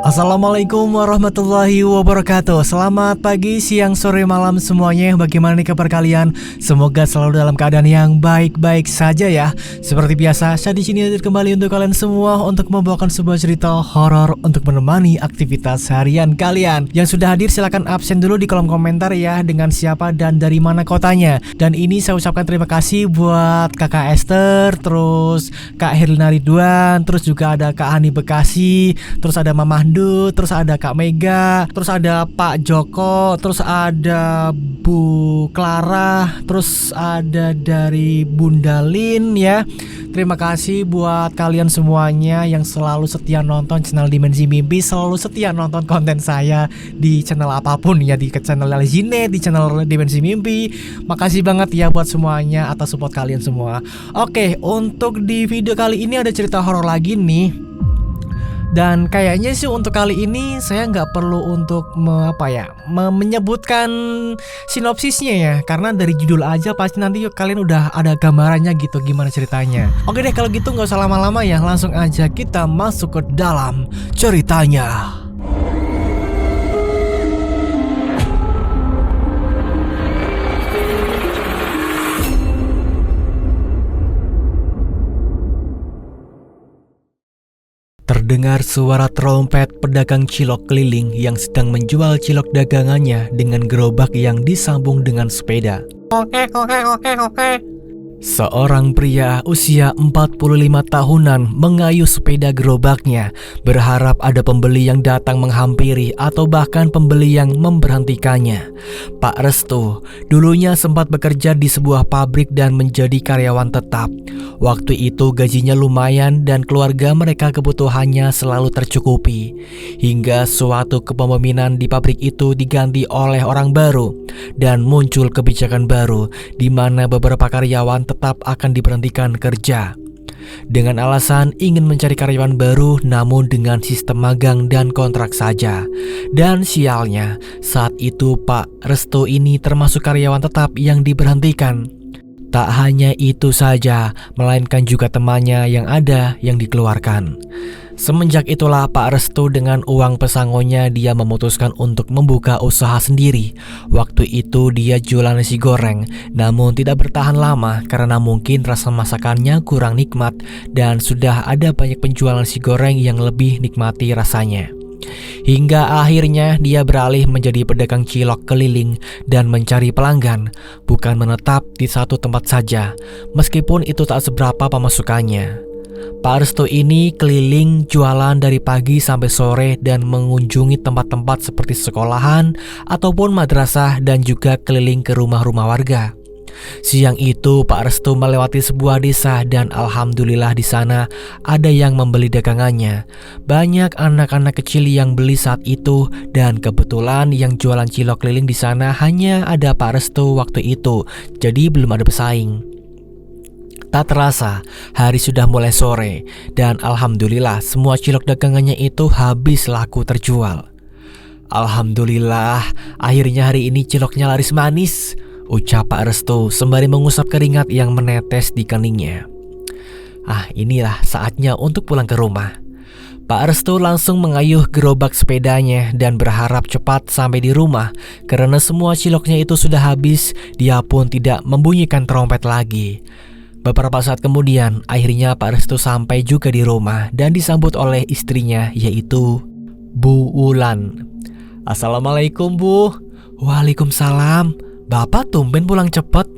Assalamualaikum warahmatullahi wabarakatuh. Selamat pagi, siang, sore, malam semuanya. Bagaimana nih kabar kalian? Semoga selalu dalam keadaan yang baik-baik saja ya. Seperti biasa, saya di sini hadir kembali untuk kalian semua untuk membawakan sebuah cerita horor untuk menemani aktivitas harian kalian. Yang sudah hadir silahkan absen dulu di kolom komentar ya, dengan siapa dan dari mana kotanya. Dan ini saya ucapkan terima kasih buat Kakak Esther, terus Kak Herlina Ridwan, terus juga ada Kak Hani Bekasi, terus ada Mama Ndu, terus ada Kak Mega, terus ada Pak Joko, terus ada Bu Clara, terus ada dari Bunda Lin ya. Terima kasih buat kalian semuanya yang selalu setia nonton channel Dimensi Mimpi, selalu setia nonton konten saya di channel apapun ya, di channel Zine, di channel Dimensi Mimpi. Makasih banget ya buat semuanya atas support kalian semua. Oke, untuk di video kali ini ada cerita horor lagi nih. Dan kayaknya sih untuk kali ini saya nggak perlu untuk menyebutkan sinopsisnya ya, karena dari judul aja pasti nanti kalian udah ada gambarannya gitu gimana ceritanya. Oke deh, kalau gitu nggak usah lama-lama ya, langsung aja kita masuk ke dalam ceritanya. Terdengar suara trompet pedagang cilok keliling yang sedang menjual cilok dagangannya dengan gerobak yang disambung dengan sepeda. Seorang pria usia 45 tahunan mengayuh sepeda gerobaknya, berharap ada pembeli yang datang menghampiri atau bahkan pembeli yang memberhentikannya. Pak Restu dulunya sempat bekerja di sebuah pabrik dan menjadi karyawan tetap. Waktu itu gajinya lumayan dan keluarga mereka kebutuhannya selalu tercukupi. Hingga suatu kepemimpinan di pabrik itu diganti oleh orang baru dan muncul kebijakan baru di mana beberapa karyawan tetap akan diberhentikan kerja dengan alasan ingin mencari karyawan baru, namun dengan sistem magang dan kontrak saja. Dan sialnya, saat itu Pak Restu ini termasuk karyawan tetap yang diberhentikan. Tak hanya itu saja, melainkan juga temannya yang ada yang dikeluarkan. Semenjak itulah Pak Restu dengan uang pesangonnya dia memutuskan untuk membuka usaha sendiri. Waktu itu dia jualan nasi goreng, namun tidak bertahan lama karena mungkin rasa masakannya kurang nikmat dan sudah ada banyak penjual nasi goreng yang lebih nikmati rasanya. Hingga akhirnya dia beralih menjadi pedagang cilok keliling dan mencari pelanggan, bukan menetap di satu tempat saja, meskipun itu tak seberapa pemasukannya. Pak Restu ini keliling jualan dari pagi sampai sore dan mengunjungi tempat-tempat seperti sekolahan ataupun madrasah dan juga keliling ke rumah-rumah warga. Siang itu Pak Restu melewati sebuah desa dan alhamdulillah di sana ada yang membeli dagangannya. Banyak anak-anak kecil yang beli saat itu dan kebetulan yang jualan cilok keliling di sana hanya ada Pak Restu waktu itu, jadi belum ada pesaing. Tak terasa, hari sudah mulai sore dan alhamdulillah semua cilok dagangannya itu habis laku terjual. Alhamdulillah, akhirnya hari ini ciloknya laris manis, ucap Pak Restu sembari mengusap keringat yang menetes di keningnya. Inilah saatnya untuk pulang ke rumah. Pak Restu langsung mengayuh gerobak sepedanya dan berharap cepat sampai di rumah. Karena semua ciloknya itu sudah habis, dia pun tidak membunyikan trompet lagi. Beberapa saat kemudian, akhirnya Pak Restu sampai juga di rumah dan disambut oleh istrinya, yaitu Bu Wulan. Assalamualaikum Bu. Waalaikumsalam. Bapak tumben pulang cepat.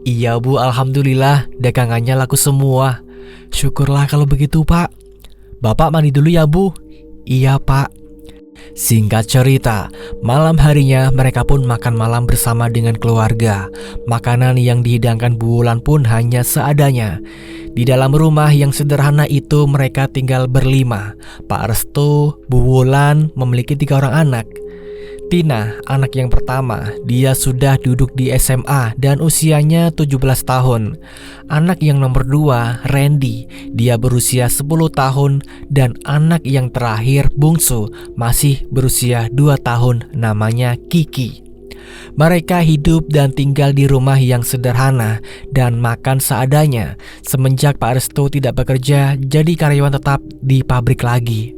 Iya Bu, alhamdulillah dagangannya laku semua. Syukurlah kalau begitu Pak. Bapak mandi dulu ya Bu. Iya Pak. Singkat cerita, malam harinya mereka pun makan malam bersama dengan keluarga. Makanan yang dihidangkan Bu Wulan pun hanya seadanya. Di dalam rumah yang sederhana itu mereka tinggal berlima. Pak Restu, Bu Wulan memiliki 3 orang anak. Tina, anak yang pertama, dia sudah duduk di SMA dan usianya 17 tahun. Anak yang nomor 2, Randy, dia berusia 10 tahun. Dan anak yang terakhir, bungsu, masih berusia 2 tahun, namanya Kiki. Mereka hidup dan tinggal di rumah yang sederhana dan makan seadanya. Semenjak Pak Restu tidak bekerja, jadi karyawan tetap di pabrik lagi.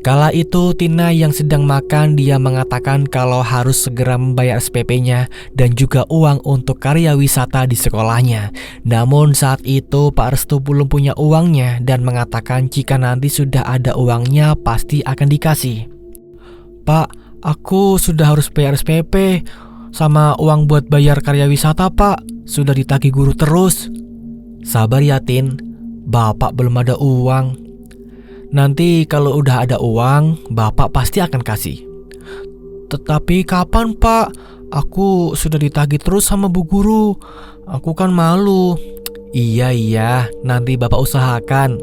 Kala itu Tina yang sedang makan, dia mengatakan kalau harus segera membayar SPP-nya dan juga uang untuk karya wisata di sekolahnya. Namun saat itu Pak Restu belum punya uangnya dan mengatakan jika nanti sudah ada uangnya pasti akan dikasih. Pak, aku sudah harus bayar SPP sama uang buat bayar karya wisata pak, sudah ditagih guru terus. Sabar ya Tin, Bapak belum ada uang. Nanti kalau udah ada uang, Bapak pasti akan kasih. Tetapi kapan Pak? Aku sudah ditagih terus sama bu guru. Aku kan malu. Iya, nanti Bapak usahakan.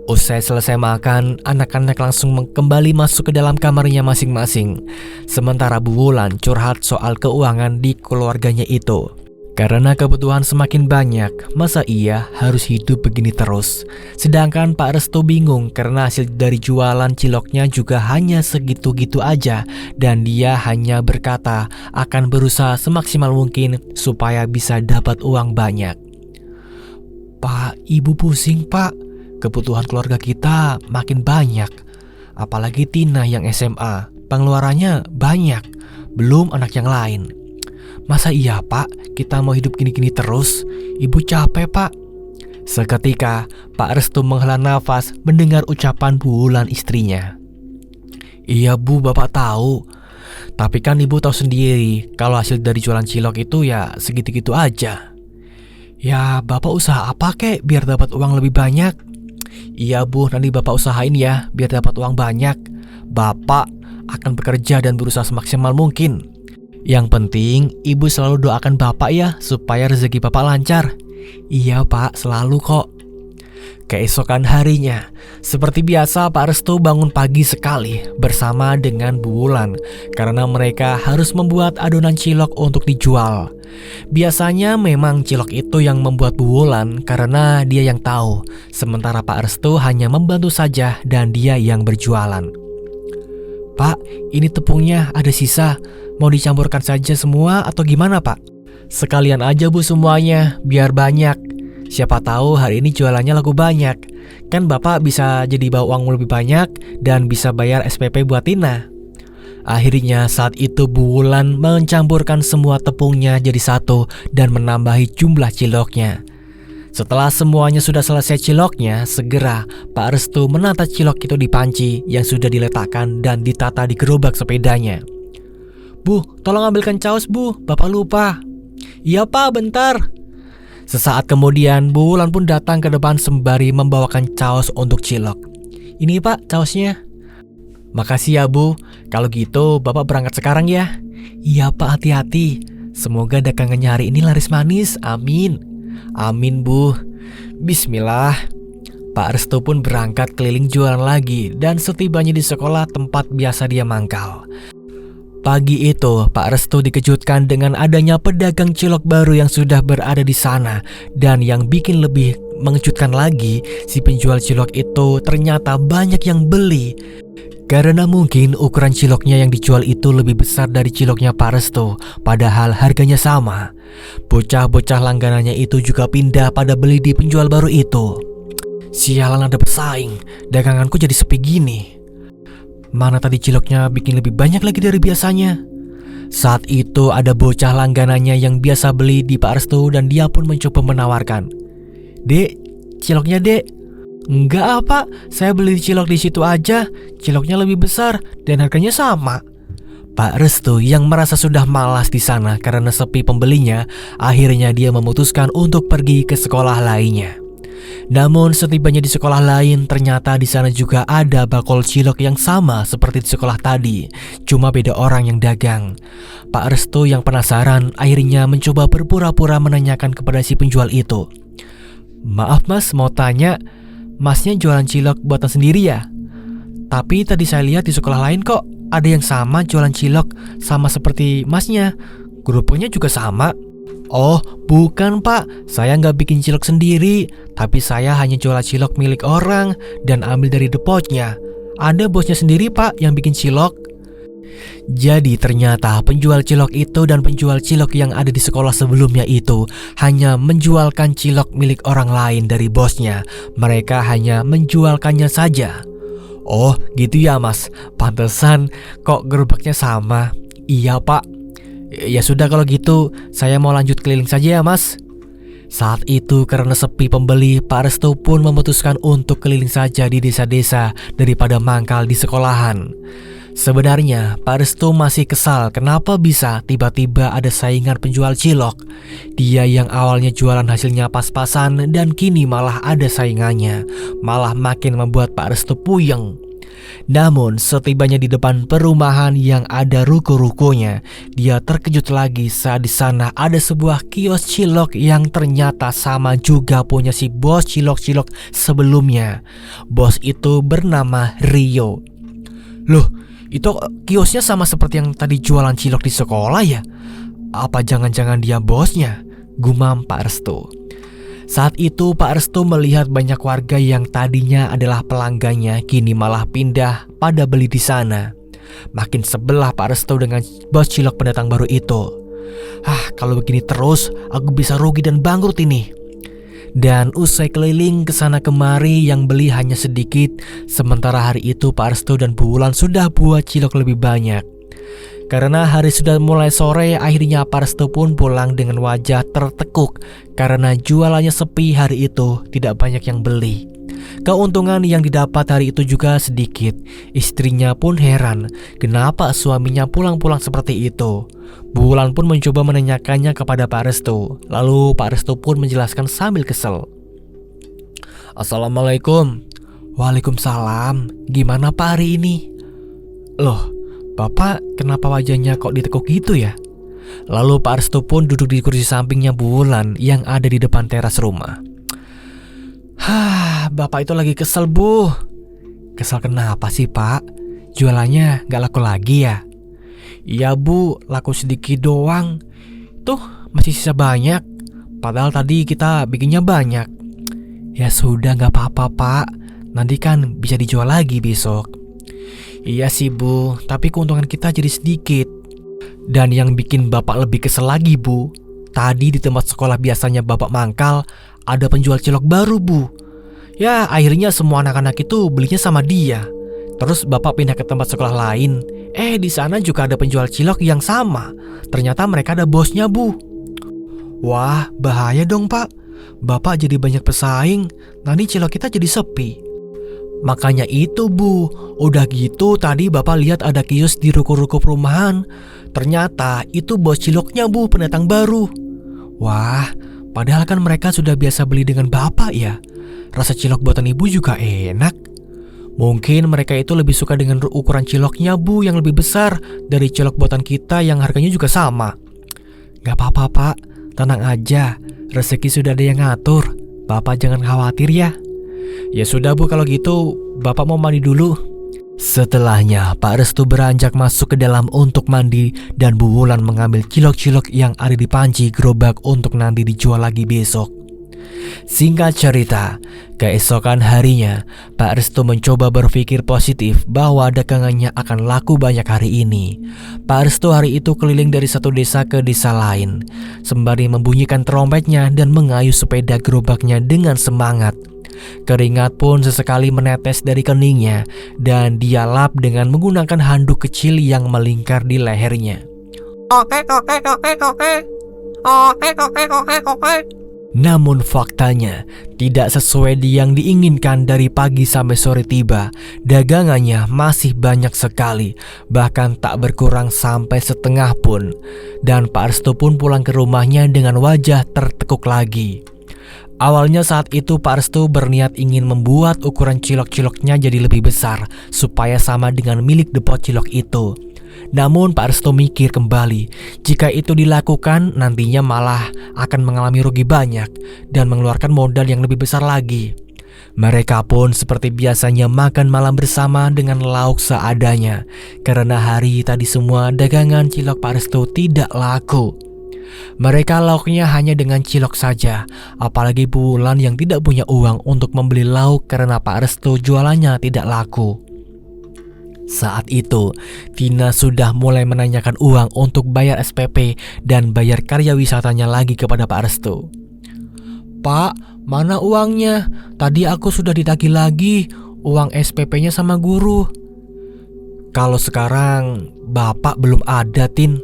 Usai selesai makan, anak-anak langsung kembali masuk ke dalam kamarnya masing-masing. Sementara Bu Wulan curhat soal keuangan di keluarganya itu. Karena kebutuhan semakin banyak, masa iya harus hidup begini terus? Sedangkan Pak Restu bingung karena hasil dari jualan ciloknya juga hanya segitu-gitu aja. Dan dia hanya berkata akan berusaha semaksimal mungkin supaya bisa dapat uang banyak. Pak, Ibu pusing Pak. Kebutuhan keluarga kita makin banyak. Apalagi Tina yang SMA, pengeluarannya banyak. Belum anak yang lain. Masa iya Pak, kita mau hidup gini-gini terus? Ibu capek Pak. Seketika Pak Restu menghela nafas mendengar ucapan Bu Wulan istrinya. Iya Bu, Bapak tahu. Tapi kan Ibu tahu sendiri kalau hasil dari jualan cilok itu ya segitu-gitu aja. Ya Bapak usaha apa kek biar dapat uang lebih banyak? Iya Bu, nanti Bapak usahain ya biar dapat uang banyak. Bapak akan bekerja dan berusaha semaksimal mungkin. Yang penting, Ibu selalu doakan Bapak ya, supaya rezeki Bapak lancar. Iya Pak, selalu kok. Keesokan harinya, seperti biasa Pak Restu bangun pagi sekali bersama dengan Bu Wulan, karena mereka harus membuat adonan cilok untuk dijual. Biasanya memang cilok itu yang membuat Bu Wulan karena dia yang tahu, sementara Pak Restu hanya membantu saja dan dia yang berjualan. Pak, ini tepungnya ada sisa. Mau dicampurkan saja semua atau gimana Pak? Sekalian aja Bu semuanya, biar banyak. Siapa tahu hari ini jualannya laku banyak. Kan Bapak bisa jadi bawa uang lebih banyak dan bisa bayar SPP buat Tina. Akhirnya saat itu Bu Wulan mencampurkan semua tepungnya jadi satu dan menambahi jumlah ciloknya. Setelah semuanya sudah selesai ciloknya, segera Pak Restu menata cilok itu di panci yang sudah diletakkan dan ditata di gerobak sepedanya. Bu, tolong ambilkan caos Bu, Bapak lupa. Iya Pak, bentar. Sesaat kemudian Bu Wulan pun datang ke depan sembari membawakan caos untuk cilok. Ini Pak caosnya. Makasih ya Bu, kalau gitu Bapak berangkat sekarang ya. Iya Pak, hati-hati. Semoga dagangannya hari ini laris manis, amin. Amin Bu. Bismillah. Pak Restu pun berangkat keliling jualan lagi dan setibanya di sekolah tempat biasa dia mangkal. Pagi itu, Pak Restu dikejutkan dengan adanya pedagang cilok baru yang sudah berada di sana. Dan yang bikin lebih mengejutkan lagi, si penjual cilok itu ternyata banyak yang beli. Karena mungkin ukuran ciloknya yang dijual itu lebih besar dari ciloknya Pak Restu, padahal harganya sama. Bocah-bocah langganannya itu juga pindah pada beli di penjual baru itu. Sialan, ada pesaing, daganganku jadi sepi gini. Mana tadi ciloknya bikin lebih banyak lagi dari biasanya. Saat itu ada bocah langganannya yang biasa beli di Pak Restu dan dia pun mencoba menawarkan. Dek, ciloknya dek. Enggak apa, saya beli cilok di situ aja. Ciloknya lebih besar dan harganya sama. Pak Restu yang merasa sudah malas di sana karena sepi pembelinya, akhirnya dia memutuskan untuk pergi ke sekolah lainnya. Namun setibanya di sekolah lain, ternyata di sana juga ada bakul cilok yang sama seperti di sekolah tadi, cuma beda orang yang dagang. Pak Restu yang penasaran akhirnya mencoba berpura-pura menanyakan kepada si penjual itu. Maaf Mas, mau tanya, Masnya jualan cilok buatan sendiri ya? Tapi tadi saya lihat di sekolah lain kok ada yang sama jualan cilok sama seperti Masnya. Kerupuknya juga sama. Oh, bukan Pak, saya nggak bikin cilok sendiri, tapi saya hanya jual cilok milik orang dan ambil dari depotnya. Ada bosnya sendiri Pak yang bikin cilok. Jadi ternyata penjual cilok itu dan penjual cilok yang ada di sekolah sebelumnya itu hanya menjualkan cilok milik orang lain dari bosnya. Mereka hanya menjualkannya saja. Oh gitu ya mas, pantesan kok gerobaknya sama. Iya pak. Ya sudah kalau gitu, saya mau lanjut keliling saja ya mas. Saat itu karena sepi pembeli, Pak Restu pun memutuskan untuk keliling saja di desa-desa daripada mangkal di sekolahan. Sebenarnya Pak Restu masih kesal kenapa bisa tiba-tiba ada saingan penjual cilok. Dia yang awalnya jualan hasilnya pas-pasan dan kini malah ada saingannya. Malah makin membuat Pak Restu puyeng. Namun setibanya di depan perumahan yang ada ruko-rukonya, dia terkejut lagi saat di sana ada sebuah kios cilok yang ternyata sama juga punya si bos cilok-cilok sebelumnya. Bos itu bernama Rio. Loh, itu kiosnya sama seperti yang tadi jualan cilok di sekolah ya? Apa jangan-jangan dia bosnya? Gumam Pak Restu. Saat itu Pak Restu melihat banyak warga yang tadinya adalah pelanggannya kini malah pindah pada beli di sana. Makin sebelah Pak Restu dengan bos cilok pendatang baru itu. Kalau begini terus aku bisa rugi dan bangkrut ini. Dan usai keliling kesana kemari yang beli hanya sedikit. Sementara hari itu Pak Restu dan Bu Wulan sudah buat cilok lebih banyak. Karena hari sudah mulai sore, akhirnya Pak Restu pun pulang dengan wajah tertekuk karena jualannya sepi hari itu, tidak banyak yang beli. Keuntungan yang didapat hari itu juga sedikit. Istrinya pun heran, kenapa suaminya pulang-pulang seperti itu. Bu Wulan pun mencoba menanyakannya kepada Pak Restu. Lalu Pak Restu pun menjelaskan sambil kesel. Assalamualaikum. Waalaikumsalam. Gimana Pak hari ini? Loh, Bapak kenapa wajahnya kok ditekuk gitu ya? Lalu Pak Restu pun duduk di kursi sampingnya Bu Wulan yang ada di depan teras rumah. Bapak itu lagi kesel Bu. Kesel kenapa sih Pak? Jualannya gak laku lagi ya? Iya Bu, laku sedikit doang. Tuh masih sisa banyak. Padahal tadi kita bikinnya banyak. Ya sudah gak apa-apa Pak. Nanti kan bisa dijual lagi besok. Iya sih Bu, tapi keuntungan kita jadi sedikit. Dan yang bikin Bapak lebih kesel lagi Bu, tadi di tempat sekolah biasanya Bapak mangkal, ada penjual cilok baru Bu. Ya akhirnya semua anak-anak itu belinya sama dia. Terus Bapak pindah ke tempat sekolah lain. Di sana juga ada penjual cilok yang sama. Ternyata mereka ada bosnya Bu. Wah bahaya dong Pak. Bapak jadi banyak pesaing, nanti cilok kita jadi sepi. Makanya itu Bu, udah gitu tadi Bapak lihat ada kios di ruko-ruko perumahan. Ternyata itu bos ciloknya Bu, pendatang baru. Wah, padahal kan mereka sudah biasa beli dengan Bapak ya. Rasa cilok buatan Ibu juga enak. Mungkin mereka itu lebih suka dengan ukuran ciloknya Bu yang lebih besar dari cilok buatan kita yang harganya juga sama. Gak apa-apa Pak, tenang aja. Rezeki sudah ada yang ngatur. Bapak jangan khawatir ya. Ya sudah Bu, kalau gitu Bapak mau mandi dulu. Setelahnya Pak Restu beranjak masuk ke dalam untuk mandi dan Bu Wulan mengambil cilok-cilok yang ada di panci gerobak untuk nanti dijual lagi besok. Singkat cerita, keesokan harinya Pak Restu mencoba berpikir positif bahwa dagangannya akan laku banyak hari ini. Pak Restu hari itu keliling dari satu desa ke desa lain sembari membunyikan trompetnya dan mengayuh sepeda gerobaknya dengan semangat. Keringat pun sesekali menetes dari keningnya dan dia lap dengan menggunakan handuk kecil yang melingkar di lehernya. Namun faktanya tidak sesuai yang diinginkan. Dari pagi sampai sore tiba, dagangannya masih banyak sekali, bahkan tak berkurang sampai setengah pun. Dan Pak Restu pun pulang ke rumahnya dengan wajah tertekuk lagi. Awalnya saat itu Pak Restu berniat ingin membuat ukuran cilok-ciloknya jadi lebih besar supaya sama dengan milik depot cilok itu. Namun Pak Restu mikir kembali, jika itu dilakukan nantinya malah akan mengalami rugi banyak dan mengeluarkan modal yang lebih besar lagi. Mereka pun seperti biasanya makan malam bersama dengan lauk seadanya, karena hari tadi semua dagangan cilok Pak Restu tidak laku. Mereka lauknya hanya dengan cilok saja, apalagi Bu Wulan yang tidak punya uang untuk membeli lauk karena Pak Restu jualannya tidak laku. Saat itu, Tina sudah mulai menanyakan uang untuk bayar SPP dan bayar karya wisatanya lagi kepada Pak Restu. Pak, mana uangnya? Tadi aku sudah ditagih lagi. uang SPP-nya sama guru. Kalau sekarang bapak belum ada, Tin.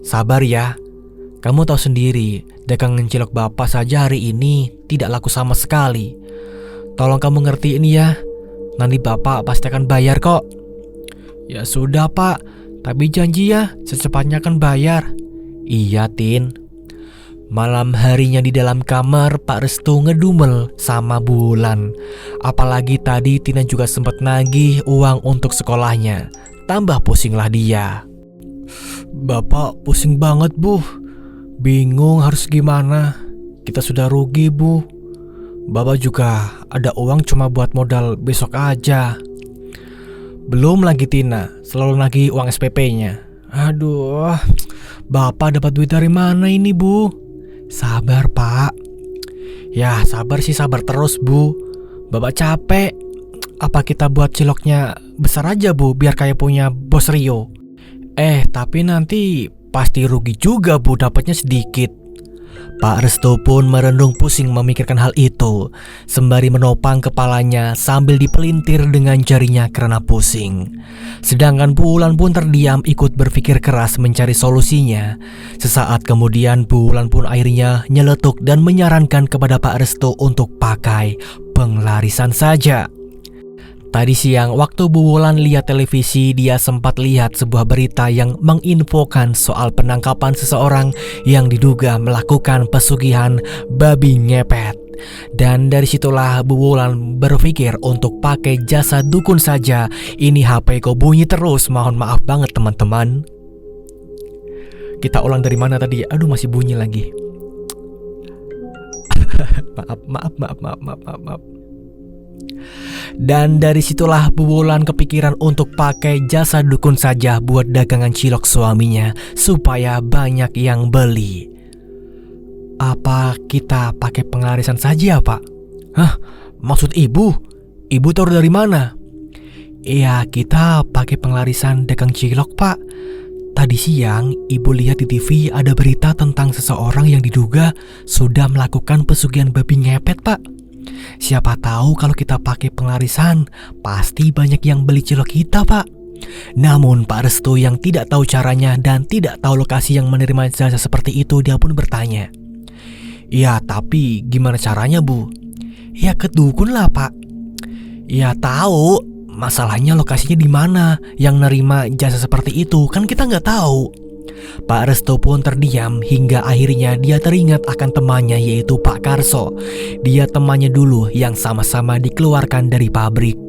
Sabar ya. Kamu tahu sendiri, dagangan cilok bapak saja hari ini tidak laku sama sekali. Tolong kamu ngerti ini ya. Nanti bapak pasti akan bayar kok. Ya sudah pak, tapi janji ya secepatnya akan bayar. Iya Tin. Malam harinya di dalam kamar, Pak Restu ngedumel sama Bulan. Apalagi tadi Tina juga sempat nagih uang untuk sekolahnya. Tambah pusinglah dia. Bapak pusing banget bu. Bingung harus gimana. Kita sudah rugi bu. Bapak juga ada uang cuma buat modal besok aja. Belum lagi Tina selalu nagih uang SPP-nya. Aduh, bapak dapat duit dari mana ini bu? Sabar pak. Ya sabar sih, sabar terus bu. Bapak capek. Apa kita buat ciloknya besar aja bu, biar kayak punya Bos Rio. Tapi nanti pasti rugi juga bu, dapatnya sedikit. Pak Restu pun merenung pusing memikirkan hal itu, sembari menopang kepalanya sambil dipelintir dengan jarinya karena pusing. Sedangkan Bulan pun terdiam ikut berpikir keras mencari solusinya. Sesaat kemudian Bulan pun akhirnya nyeletuk dan menyarankan kepada Pak Restu untuk pakai penglarisan saja. Tadi siang waktu Bu Wulan lihat televisi, dia sempat lihat sebuah berita yang menginfokan soal penangkapan seseorang yang diduga melakukan pesugihan babi ngepet. Dan dari situlah Bu Wulan berpikir untuk pakai jasa dukun saja. Ini HP kok bunyi terus, mohon maaf banget teman-teman. Kita ulang dari mana tadi? Aduh masih bunyi lagi. Maaf. Dan dari situlah Bu Wulan kepikiran untuk pakai jasa dukun saja buat dagangan cilok suaminya supaya banyak yang beli. Apa kita pakai penglarisan saja pak? Hah? Maksud ibu? Ibu tahu dari mana? Iya, kita pakai penglarisan dagang cilok pak. Tadi siang ibu lihat di TV ada berita tentang seseorang yang diduga sudah melakukan pesugihan babi ngepet pak. Siapa tahu kalau kita pakai penglarisan, pasti banyak yang beli cilok kita pak. Namun Pak Restu yang tidak tahu caranya dan tidak tahu lokasi yang menerima jasa seperti itu, dia pun bertanya, ya tapi gimana caranya bu? Ya ke dukun lah pak. Ya tahu, masalahnya lokasinya di mana yang nerima jasa seperti itu, kan kita nggak tahu. Pak Restu pun terdiam hingga akhirnya dia teringat akan temannya yaitu Pak Karso. Dia temannya dulu yang sama-sama dikeluarkan dari pabrik.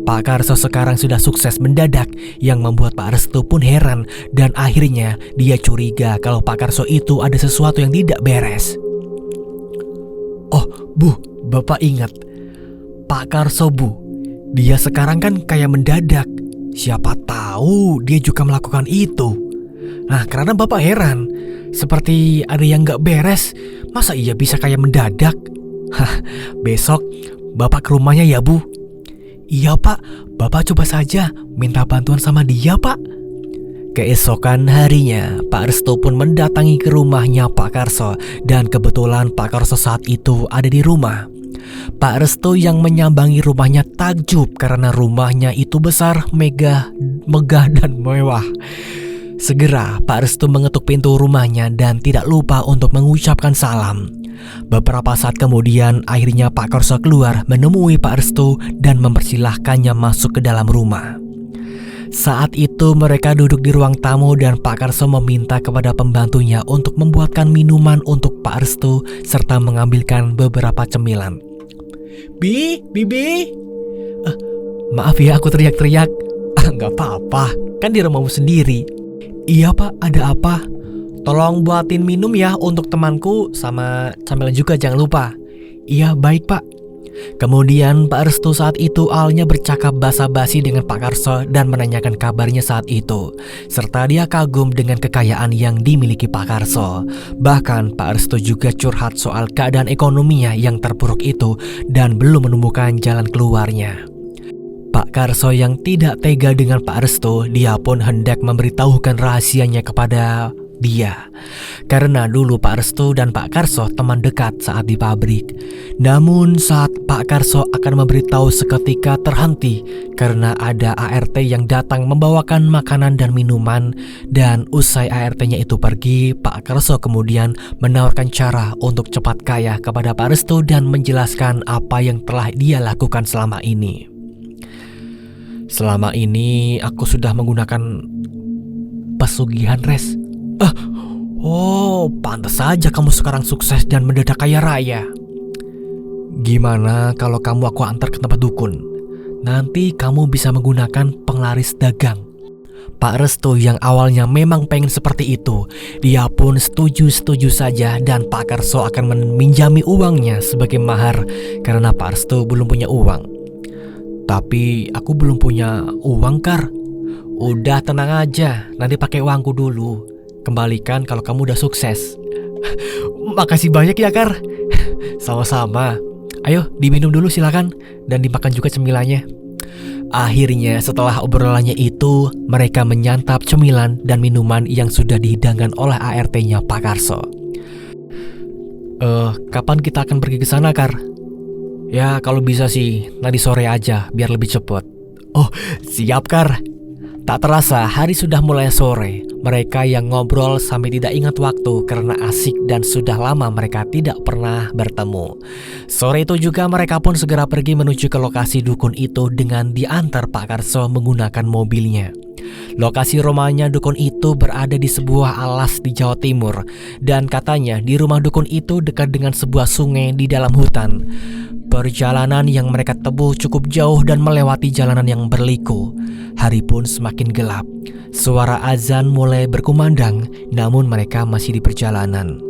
Pak Karso sekarang sudah sukses mendadak yang membuat Pak Restu pun heran dan akhirnya dia curiga kalau Pak Karso itu ada sesuatu yang tidak beres. Oh bu, bapak ingat Pak Karso bu, dia sekarang kan kayak mendadak. Siapa tahu dia juga melakukan itu. Nah karena bapak heran, seperti ada yang gak beres. Masa iya bisa kayak mendadak? Hah, besok bapak ke rumahnya ya bu? Iya pak, bapak coba saja minta bantuan sama dia pak. Keesokan harinya Pak Restu pun mendatangi ke rumahnya Pak Karso. Dan kebetulan Pak Karso saat itu ada di rumah. Pak Restu yang menyambangi rumahnya takjub karena rumahnya itu besar, megah dan mewah. Segera Pak Restu mengetuk pintu rumahnya dan tidak lupa untuk mengucapkan salam. Beberapa saat kemudian akhirnya Pak Karso keluar menemui Pak Restu dan mempersilahkannya masuk ke dalam rumah. Saat itu mereka duduk di ruang tamu dan Pak Karso meminta kepada pembantunya untuk membuatkan minuman untuk Pak Restu serta mengambilkan beberapa cemilan. Bibi. Maaf ya aku teriak-teriak. Gak apa-apa, kan di rumahmu sendiri. Iya pak, ada apa? Tolong buatin minum ya untuk temanku sama camilan juga jangan lupa. Iya baik pak. Kemudian Pak Restu saat itu awalnya bercakap basa-basi dengan Pak Karso dan menanyakan kabarnya saat itu. Serta dia kagum dengan kekayaan yang dimiliki Pak Karso. Bahkan Pak Restu juga curhat soal keadaan ekonominya yang terpuruk itu dan belum menemukan jalan keluarnya. Pak Karso yang tidak tega dengan Pak Restu, dia pun hendak memberitahukan rahasianya kepada dia. Karena dulu Pak Restu dan Pak Karso teman dekat saat di pabrik. Namun saat Pak Karso akan memberitahu seketika terhenti karena ada ART yang datang membawakan makanan dan minuman. Dan usai ART-nya itu pergi, Pak Karso kemudian menawarkan cara untuk cepat kaya kepada Pak Restu dan menjelaskan apa yang telah dia lakukan selama ini. Selama ini aku sudah menggunakan pesugihan, Res. Oh, pantas saja kamu sekarang sukses dan mendadak kaya raya. Gimana kalau kamu aku antar ke tempat dukun? Nanti kamu bisa menggunakan penglaris dagang. Pak Restu yang awalnya memang pengen seperti itu, dia pun setuju saja dan Pak Karso akan meminjami uangnya sebagai mahar karena Pak Restu belum punya uang. Tapi aku belum punya uang, Kar. Udah tenang aja, nanti pakai uangku dulu. Kembalikan kalau kamu udah sukses. Makasih banyak ya, Kar. Sama-sama. Ayo diminum dulu silakan, dan dimakan juga cemilannya. Akhirnya setelah obrolannya itu, mereka menyantap cemilan dan minuman yang sudah dihidangkan oleh ART-nya Pak Karso. Kapan kita akan pergi ke sana, Kar? Ya kalau bisa sih nanti sore aja biar lebih cepet. Oh siap, Kar. Tak terasa hari sudah mulai sore. Mereka yang ngobrol sampai tidak ingat waktu karena asik dan sudah lama mereka tidak pernah bertemu. Sore itu juga mereka pun segera pergi menuju ke lokasi dukun itu dengan diantar Pak Karso menggunakan mobilnya. Lokasi rumahnya dukun itu berada di sebuah alas di Jawa Timur. Dan katanya di rumah dukun itu dekat dengan sebuah sungai di dalam hutan. Perjalanan yang mereka tempuh cukup jauh dan melewati jalanan yang berliku. Hari pun semakin gelap. Suara azan mulai berkumandang, namun mereka masih di perjalanan.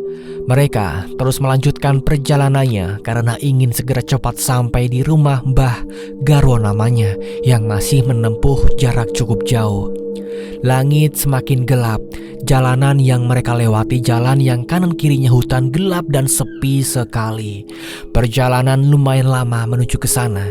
Mereka terus melanjutkan perjalanannya karena ingin segera cepat sampai di rumah Mbah Garwo namanya yang masih menempuh jarak cukup jauh. Langit semakin gelap. Jalanan yang mereka lewati jalan yang kanan kirinya hutan gelap dan sepi sekali. Perjalanan lumayan lama menuju ke sana.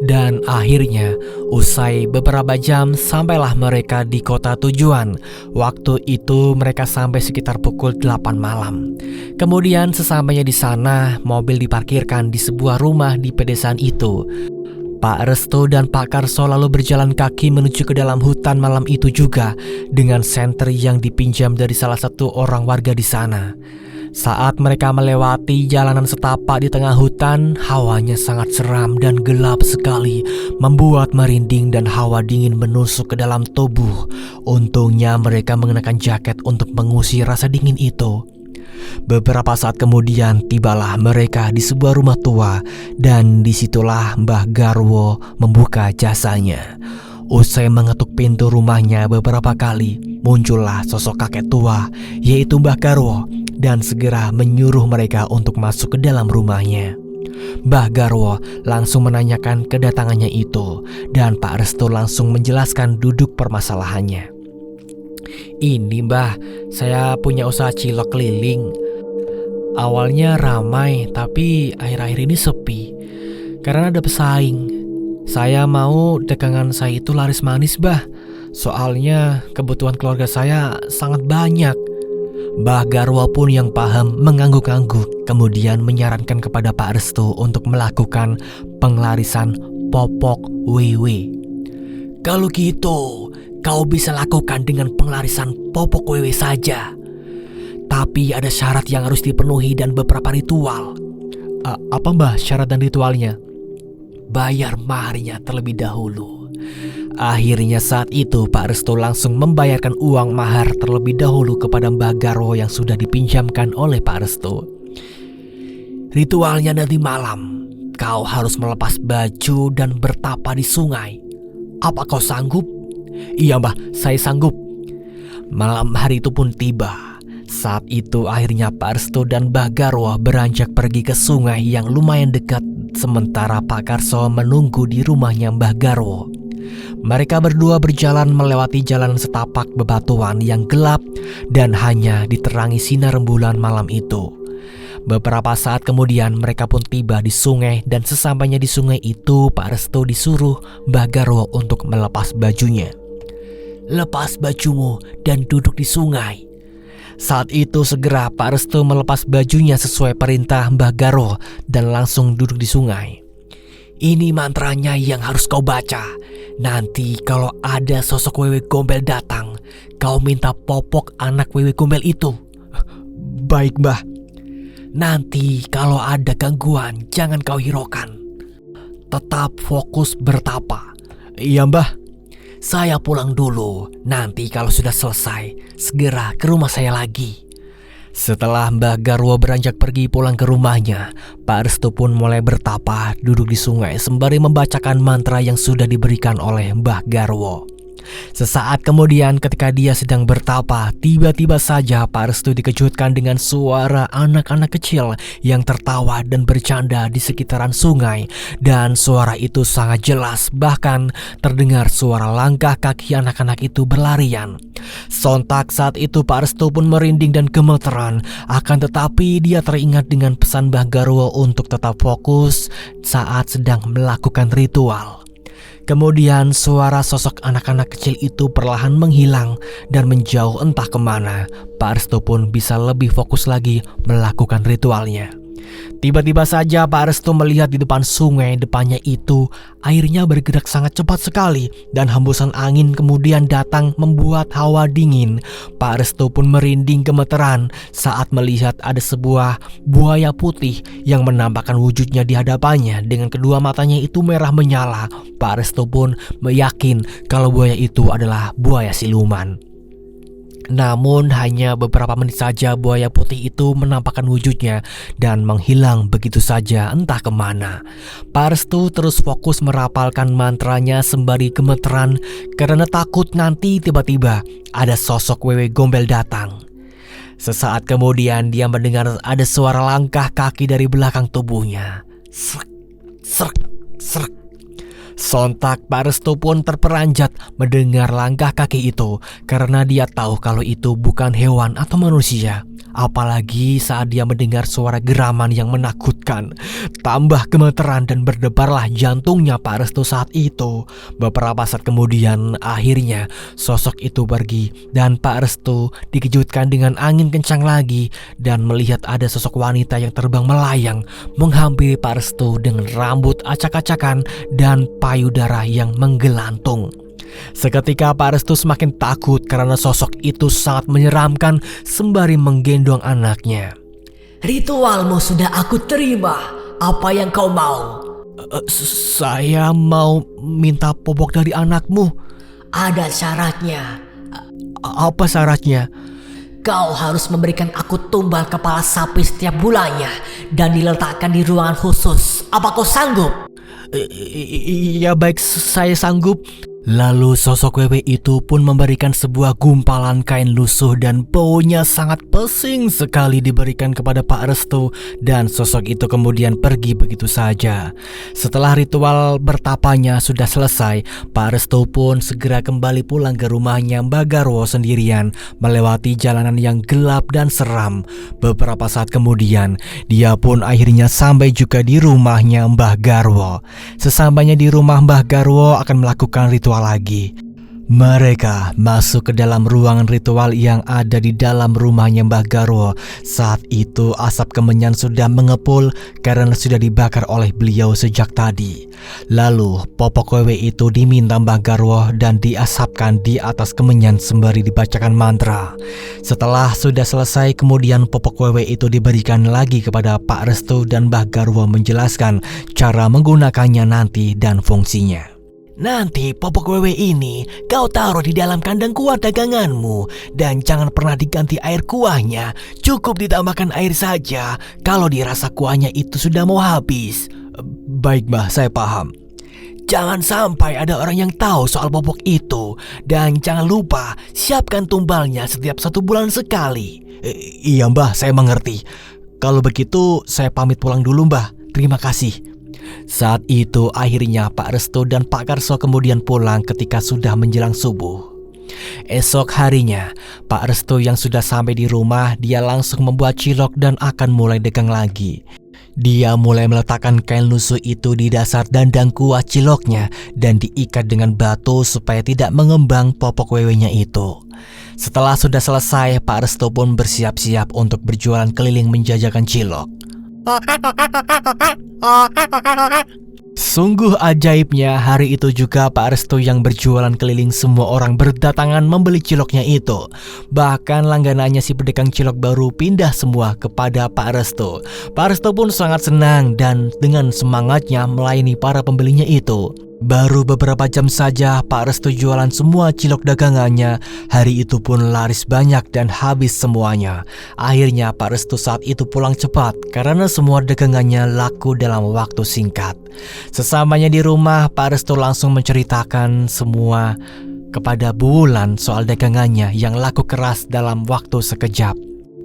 Dan akhirnya usai beberapa jam sampailah mereka di kota tujuan. Waktu itu mereka sampai sekitar pukul 8 malam. Kemudian sesampainya di sana, mobil diparkirkan di sebuah rumah di pedesaan itu. Pak Restu dan Pak Karso lalu berjalan kaki menuju ke dalam hutan malam itu juga dengan senter yang dipinjam dari salah satu orang warga di sana. Saat mereka melewati jalanan setapak di tengah hutan, hawanya sangat seram dan gelap sekali, membuat merinding dan hawa dingin menusuk ke dalam tubuh. Untungnya mereka mengenakan jaket untuk mengusir rasa dingin itu. Beberapa saat kemudian tibalah mereka di sebuah rumah tua dan disitulah Mbah Garwo membuka jasanya. Usai mengetuk pintu rumahnya beberapa kali, muncullah sosok kakek tua yaitu Mbah Garwo dan segera menyuruh mereka untuk masuk ke dalam rumahnya. Mbah Garwo langsung menanyakan kedatangannya itu dan Pak Restu langsung menjelaskan duduk permasalahannya. Ini Mbah, saya punya usaha cilok keliling. Awalnya ramai, tapi akhir-akhir ini sepi karena ada pesaing. Saya mau dagangan saya itu laris manis, Mbah. Soalnya kebutuhan keluarga saya sangat banyak. Mbah Garwo pun yang paham mengangguk-angguk, kemudian menyarankan kepada Pak Restu untuk melakukan penglarisan popok wewe. Kalau gitu, kau bisa lakukan dengan penglarisan popok wewe saja. Tapi ada syarat yang harus dipenuhi dan beberapa ritual. Apa Mbah syarat dan ritualnya? Bayar maharnya terlebih dahulu. Akhirnya saat itu Pak Restu langsung membayarkan uang mahar terlebih dahulu kepada Mbah Garwo yang sudah dipinjamkan oleh Pak Restu. Ritualnya nanti malam, kau harus melepas baju dan bertapa di sungai. Apa kau sanggup? Iya Mbah, saya sanggup. Malam hari itu pun tiba. Saat itu akhirnya Pak Restu dan Mbah Garwo beranjak pergi ke sungai yang lumayan dekat, sementara Pak Karso menunggu di rumahnya Mbah Garwo. Mereka berdua berjalan melewati jalan setapak bebatuan yang gelap dan hanya diterangi sinar rembulan malam itu. Beberapa saat kemudian mereka pun tiba di sungai dan sesampainya di sungai itu Pak Restu disuruh Mbah Garwo untuk melepas bajunya. Lepas bajumu dan duduk di sungai. Saat itu segera Pak Restu melepas bajunya sesuai perintah Mbah Garwo dan langsung duduk di sungai. Ini mantranya yang harus kau baca. Nanti kalau ada sosok wewe gombel datang, kau minta popok anak wewe gombel itu. Baik, Mbah. Nanti kalau ada gangguan, jangan kau hiraukan. Tetap fokus bertapa. Iya, Mbah. Saya pulang dulu. Nanti kalau sudah selesai, segera ke rumah saya lagi. Setelah Mbah Garwo beranjak pergi pulang ke rumahnya, Pak Restu pun mulai bertapa duduk di sungai sembari membacakan mantra yang sudah diberikan oleh Mbah Garwo. Sesaat kemudian ketika dia sedang bertapa, tiba-tiba saja Pak Restu dikejutkan dengan suara anak-anak kecil yang tertawa dan bercanda di sekitaran sungai. Dan suara itu sangat jelas, bahkan terdengar suara langkah kaki anak-anak itu berlarian. Sontak saat itu Pak Restu pun merinding dan gemeteran. Akan tetapi dia teringat dengan pesan Mbah Garwo untuk tetap fokus saat sedang melakukan ritual. Kemudian suara sosok anak-anak kecil itu perlahan menghilang dan menjauh entah kemana. Pak Restu pun bisa lebih fokus lagi melakukan ritualnya. Tiba-tiba saja Pak Restu melihat di depan sungai depannya itu airnya bergerak sangat cepat sekali dan hembusan angin kemudian datang membuat hawa dingin. Pak Restu pun merinding gemeteran saat melihat ada sebuah buaya putih yang menampakkan wujudnya di hadapannya dengan kedua matanya itu merah menyala. Pak Restu pun meyakin kalau buaya itu adalah buaya siluman. Namun hanya beberapa menit saja buaya putih itu menampakkan wujudnya dan menghilang begitu saja entah kemana. Pak Restu terus fokus merapalkan mantranya sembari gemeteran karena takut nanti tiba-tiba ada sosok wewe gombel datang. Sesaat kemudian dia mendengar ada suara langkah kaki dari belakang tubuhnya. Srek, srek, srek. Sontak Pak Restu pun terperanjat mendengar langkah kaki itu karena dia tahu kalau itu bukan hewan atau manusia. Apalagi saat dia mendengar suara geraman yang menakutkan. Tambah gemeteran dan berdebarlah jantungnya Pak Restu saat itu. Beberapa saat kemudian akhirnya sosok itu pergi dan Pak Restu dikejutkan dengan angin kencang lagi dan melihat ada sosok wanita yang terbang melayang menghampiri Pak Restu dengan rambut acak-acakan dan payudara yang menggelantung. Seketika Pak Restu semakin takut karena sosok itu sangat menyeramkan sembari menggendong anaknya. Ritualmu sudah aku terima. Apa yang kau mau? Saya mau minta popok dari anakmu. Ada syaratnya. Apa syaratnya? Kau harus memberikan aku tumbal kepala sapi setiap bulannya dan diletakkan di ruangan khusus. Apa kau sanggup? Iya baik, saya sanggup. Lalu sosok wewe itu pun memberikan sebuah gumpalan kain lusuh dan baunya sangat pesing sekali diberikan kepada Pak Restu dan sosok itu kemudian pergi begitu saja. Setelah ritual bertapanya sudah selesai, Pak Restu pun segera kembali pulang ke rumahnya Mbah Garwo sendirian melewati jalanan yang gelap dan seram. Beberapa saat kemudian dia pun akhirnya sampai juga di rumahnya Mbah Garwo. Sesampainya di rumah Mbah Garwo akan melakukan ritual lagi. Mereka masuk ke dalam ruangan ritual yang ada di dalam rumahnya Mbah Garwo. Saat itu asap kemenyan sudah mengepul karena sudah dibakar oleh beliau sejak tadi. Lalu popok wewe itu diminta Mbah Garwo dan diasapkan di atas kemenyan sembari dibacakan mantra. Setelah sudah selesai kemudian popok wewe itu diberikan lagi kepada Pak Restu dan Mbah Garwo menjelaskan cara menggunakannya nanti dan fungsinya. Nanti popok wewe ini kau taruh di dalam kandang kuah daganganmu dan jangan pernah diganti air kuahnya. Cukup ditambahkan air saja kalau dirasa kuahnya itu sudah mau habis. Baik Mbah, saya paham. Jangan sampai ada orang yang tahu soal popok itu. Dan jangan lupa siapkan tumbalnya setiap 1 bulan sekali. Iya Mbah, saya mengerti. Kalau begitu saya pamit pulang dulu Mbah. Terima kasih. Saat itu akhirnya Pak Restu dan Pak Karso kemudian pulang ketika sudah menjelang subuh. Esok harinya Pak Restu yang sudah sampai di rumah, dia langsung membuat cilok dan akan mulai dagang lagi. Dia mulai meletakkan kain lusuh itu di dasar dandang kuah ciloknya dan diikat dengan batu supaya tidak mengembang popok wewenya itu. Setelah sudah selesai, Pak Resto pun bersiap-siap untuk berjualan keliling menjajakan cilok. Sungguh ajaibnya, hari itu juga Pak Resto yang berjualan keliling, semua orang berdatangan membeli ciloknya itu. Bahkan langganannya si pedagang cilok baru pindah semua kepada Pak Resto. Pak Resto pun sangat senang dan dengan semangatnya melayani para pembelinya itu. Baru beberapa jam saja Pak Resto jualan semua cilok dagangannya. Hari itu pun laris banyak dan habis semuanya. Akhirnya Pak Resto saat itu pulang cepat karena semua dagangannya laku dalam waktu singkat. Sesamanya di rumah, Pak Resto langsung menceritakan semua kepada Bu Wulan soal dagangannya yang laku keras dalam waktu sekejap.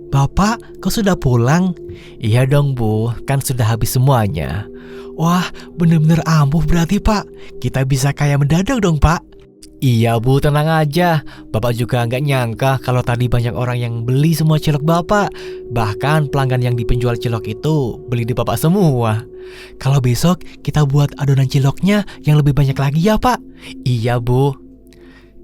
"Bapak, kau sudah pulang?" "Iya dong Bu, kan sudah habis semuanya." "Wah, bener-bener ampuh berarti Pak. Kita bisa kaya mendadak dong Pak." "Iya Bu, tenang aja. Bapak juga nggak nyangka kalau tadi banyak orang yang beli semua cilok Bapak. Bahkan pelanggan yang di penjual cilok itu beli di Bapak semua." "Kalau besok kita buat adonan ciloknya yang lebih banyak lagi ya Pak." "Iya Bu."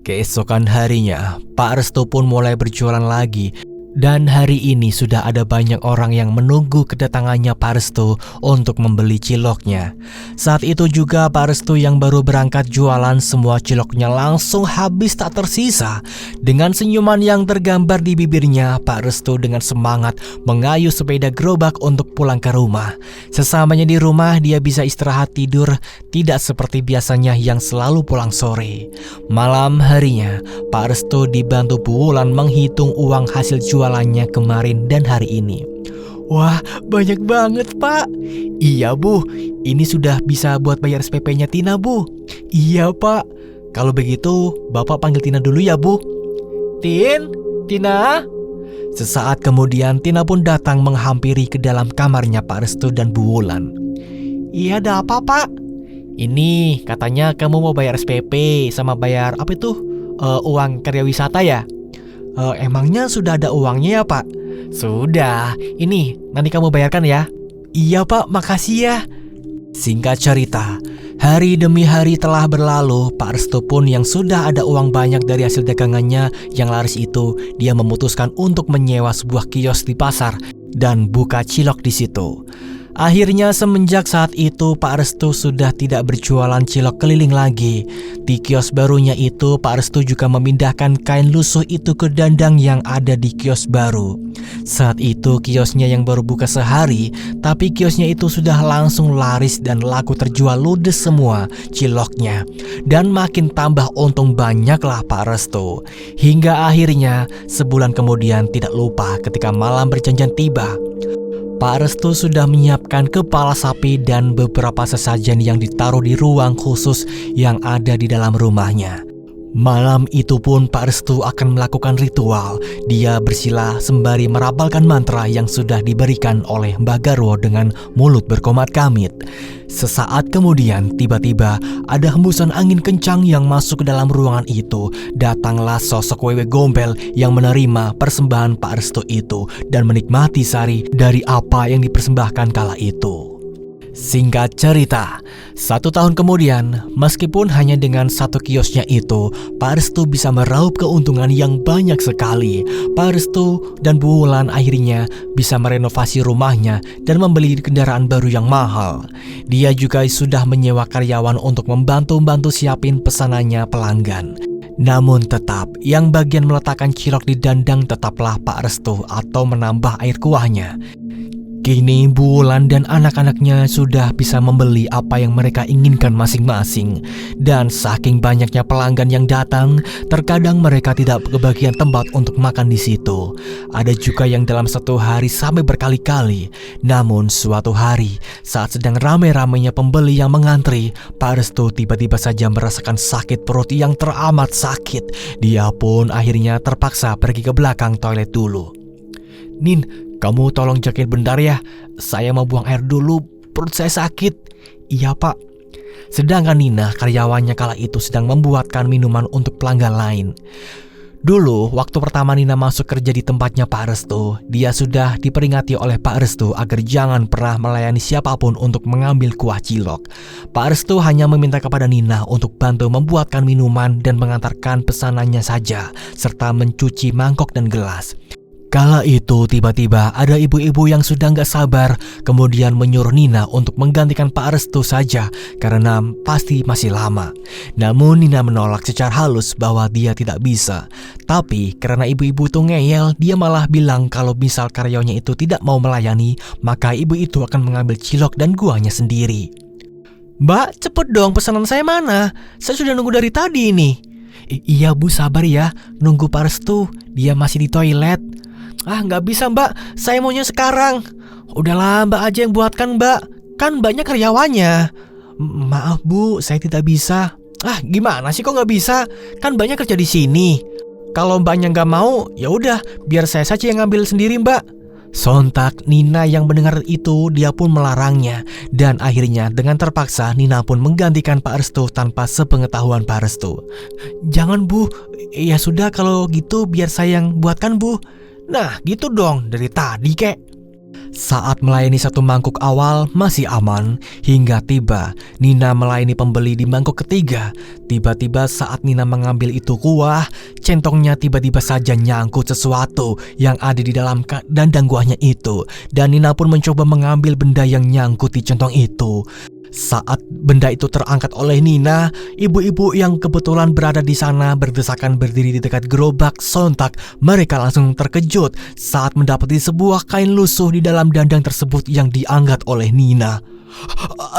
Keesokan harinya, Pak Resto pun mulai berjualan lagi. Dan hari ini sudah ada banyak orang yang menunggu kedatangannya Pak Resto untuk membeli ciloknya. Saat itu juga Pak Resto yang baru berangkat jualan, semua ciloknya langsung habis tak tersisa. Dengan senyuman yang tergambar di bibirnya, Pak Resto dengan semangat mengayuh sepeda gerobak untuk pulang ke rumah. Sesamanya di rumah, dia bisa istirahat tidur, tidak seperti biasanya yang selalu pulang sore. Malam harinya, Pak Resto dibantu Bu Wulan menghitung uang hasil jualannya kemarin dan hari ini. "Wah, banyak banget Pak." "Iya Bu, ini sudah bisa buat bayar SPP-nya Tina Bu." "Iya Pak, kalau begitu Bapak panggil Tina dulu ya Bu." Tina?" Sesaat kemudian Tina pun datang menghampiri ke dalam kamarnya Pak Resto dan Bu Wulan. "Iya, ada apa Pak?" "Ini katanya kamu mau bayar SPP sama bayar apa itu? Uang karya wisata ya?" "Emangnya sudah ada uangnya ya Pak?" "Sudah, ini nanti kamu bayarkan ya." "Iya Pak, makasih ya." Singkat cerita, hari demi hari telah berlalu. Pak Resto pun yang sudah ada uang banyak dari hasil dagangannya yang laris itu, dia memutuskan untuk menyewa sebuah kios di pasar dan buka cilok di situ. Akhirnya semenjak saat itu Pak Resto sudah tidak berjualan cilok keliling lagi. Di kios barunya itu Pak Resto juga memindahkan kain lusuh itu ke dandang yang ada di kios baru. Saat itu kiosnya yang baru buka sehari, tapi kiosnya itu sudah langsung laris dan laku terjual ludes semua ciloknya. Dan makin tambah untung banyaklah Pak Resto. Hingga akhirnya sebulan kemudian tidak lupa ketika malam berjanjian tiba, Pak Resto sudah menyiapkan kepala sapi dan beberapa sesajen yang ditaruh di ruang khusus yang ada di dalam rumahnya. Malam itu pun Pak Resto akan melakukan ritual. Dia bersila sembari merapalkan mantra yang sudah diberikan oleh Mbah Garwo dengan mulut berkomat kamit. Sesaat kemudian tiba-tiba ada hembusan angin kencang yang masuk ke dalam ruangan itu. Datanglah sosok Wewe Gombel yang menerima persembahan Pak Resto itu dan menikmati sari dari apa yang dipersembahkan kala itu. Singkat cerita, 1 tahun kemudian, meskipun hanya dengan satu kiosnya itu, Pak Resto bisa meraup keuntungan yang banyak sekali. Pak Resto dan Bu Wulan akhirnya bisa merenovasi rumahnya dan membeli kendaraan baru yang mahal. Dia juga sudah menyewa karyawan untuk membantu siapin pesanannya pelanggan. Namun tetap, yang bagian meletakkan cilok di dandang tetaplah Pak Resto atau menambah air kuahnya. Kini Bu Wulan dan anak-anaknya sudah bisa membeli apa yang mereka inginkan masing-masing. Dan saking banyaknya pelanggan yang datang, terkadang mereka tidak kebagian tempat untuk makan di situ. Ada juga yang dalam satu hari sampai berkali-kali. Namun suatu hari, saat sedang ramai-ramainya pembeli yang mengantri, Pak Resto tiba-tiba saja merasakan sakit perut yang teramat sakit. Dia pun akhirnya terpaksa pergi ke belakang toilet dulu. "Nin, kamu tolong jagain bentar ya, saya mau buang air dulu, perut saya sakit." "Iya Pak." Sedangkan Nina, karyawannya kala itu sedang membuatkan minuman untuk pelanggan lain. Dulu, waktu pertama Nina masuk kerja di tempatnya Pak Restu, dia sudah diperingati oleh Pak Restu agar jangan pernah melayani siapapun untuk mengambil kuah cilok. Pak Restu hanya meminta kepada Nina untuk bantu membuatkan minuman dan mengantarkan pesanannya saja, serta mencuci mangkok dan gelas. Kala itu tiba-tiba ada ibu-ibu yang sudah gak sabar kemudian menyuruh Nina untuk menggantikan Pak Restu saja karena pasti masih lama. Namun Nina menolak secara halus bahwa dia tidak bisa. Tapi karena ibu-ibu itu ngeyel, dia malah bilang kalau misal karyawannya itu tidak mau melayani, maka ibu itu akan mengambil cilok dan kuahnya sendiri. "Mbak, cepet dong, pesanan saya mana? Saya sudah nunggu dari tadi ini." "Iya Bu, sabar ya, nunggu Pak Restu, dia masih di toilet." "Ah, nggak bisa Mbak, saya maunya sekarang." "Udahlah Mbak aja yang buatkan Mbak, kan banyak karyawannya." "Maaf Bu, saya tidak bisa." "Ah, gimana sih kok nggak bisa? Kan banyak kerja di sini." "Kalau Mbaknya nggak mau, ya udah biar saya saja yang ngambil sendiri Mbak." Sontak Nina yang mendengar itu dia pun melarangnya. Dan akhirnya dengan terpaksa Nina pun menggantikan Pak Restu tanpa sepengetahuan Pak Restu. "Jangan Bu, ya sudah kalau gitu biar saya yang buatkan Bu." "Nah gitu dong, dari tadi kek." Saat melayani satu mangkuk awal masih aman, hingga tiba Nina melayani pembeli di mangkuk ketiga. Tiba-tiba saat Nina mengambil itu kuah, centongnya tiba-tiba saja nyangkut sesuatu yang ada di dalam dandang kuahnya itu. Dan Nina pun mencoba mengambil benda yang nyangkut di centong itu. Saat benda itu terangkat oleh Nina, ibu-ibu yang kebetulan berada di sana berdesakan berdiri di dekat gerobak. Sontak mereka langsung terkejut saat mendapati sebuah kain lusuh di dalam dandang tersebut yang diangkat oleh Nina.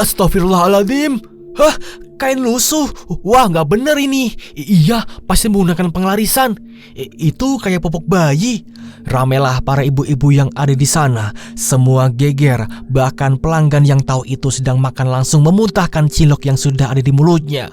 "Astagfirullahaladzim, hah? Kain lusuh? Wah, nggak bener ini. Iya, pasti menggunakan penglarisan. Itu kayak popok bayi." Ramelah para ibu-ibu yang ada di sana. Semua geger, bahkan pelanggan yang tahu itu sedang makan langsung memuntahkan cilok yang sudah ada di mulutnya.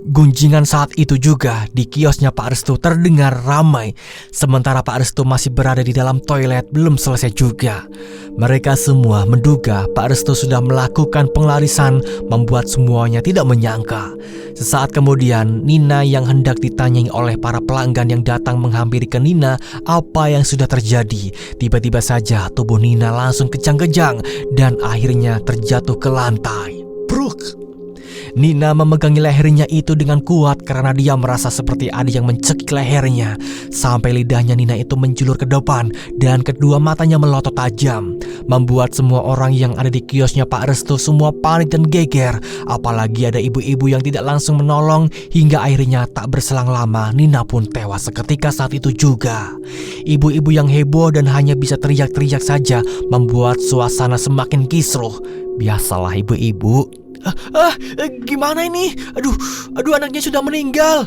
Gunjingan saat itu juga di kiosnya Pak Restu terdengar ramai. Sementara Pak Restu masih berada di dalam toilet belum selesai juga. Mereka semua menduga Pak Restu sudah melakukan penglarisan, membuat semuanya tidak menyangka. Sesaat kemudian Nina yang hendak ditanyai oleh para pelanggan yang datang menghampiri ke Nina apa yang sudah terjadi. Tiba-tiba saja tubuh Nina langsung kejang-kejang dan akhirnya terjatuh ke lantai. Bruk! Nina memegangi lehernya itu dengan kuat karena dia merasa seperti ada yang mencekik lehernya. Sampai lidahnya Nina itu menjulur ke depan dan kedua matanya melotot tajam, membuat semua orang yang ada di kiosnya Pak Restu semua panik dan geger. Apalagi ada ibu-ibu yang tidak langsung menolong, hingga akhirnya tak berselang lama Nina pun tewas seketika saat itu juga. Ibu-ibu yang heboh dan hanya bisa teriak-teriak saja membuat suasana semakin kisruh. Biasalah ibu-ibu. Gimana ini? Aduh anaknya sudah meninggal."